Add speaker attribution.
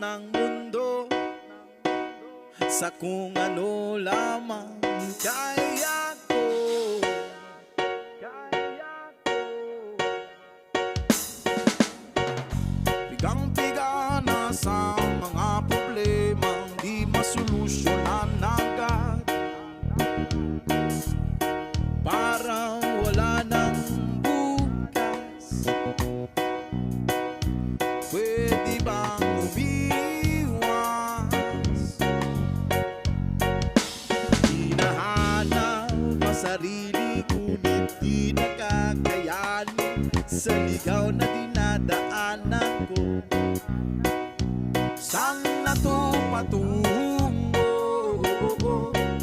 Speaker 1: ng mundo sa kung ano lamang kaya ko. Bigang-biga na sa mga problemang di masolusyonan agad. Parang wala nang bukas. Pwede bang umiwas? Hinahanap ang sarili, ngunit di nakakayanin sa ligaw na dinadaanan ko. Saan na to patungo?